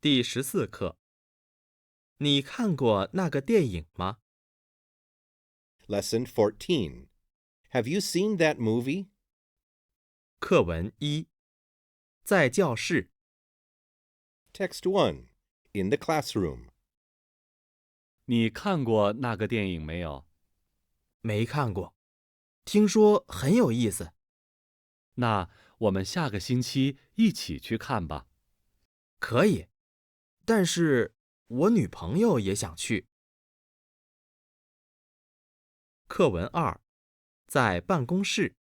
第14课，你看过那个电影吗？ Lesson 14. Have you seen that movie? 课文1，在教室。 Text 1. In the classroom. 你看过那个电影没有？没看过，听说很有意思。那我们下个星期一起去看吧。可以，但是我女朋友也想去。课文2，在办公室。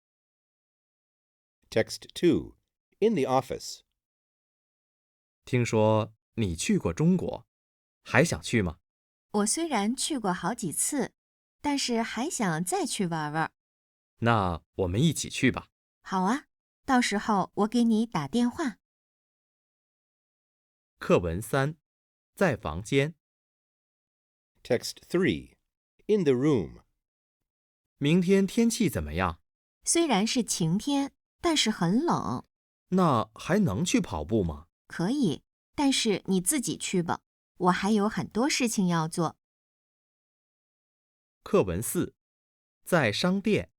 Text 2. In the office. 听说你去过中国，还想去吗？我虽然去过好几次，但是还想再去玩玩。那我们一起去吧。好啊，到时候我给你打电话。课文3，在房间。 Text 3. In the room. 明天天气怎么样？虽然是晴天，但是很冷。那还能去跑步吗？可以，但是你自己去吧，我还有很多事情要做。课文4，在商店。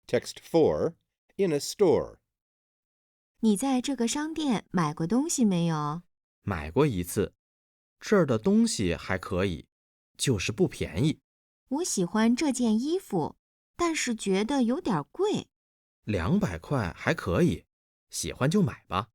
Text 4. In a store. 你在这个商店买过东西没有？买过一次，这儿的东西还可以，就是不便宜。我喜欢这件衣服，但是觉得有点贵。200块还可以，喜欢就买吧。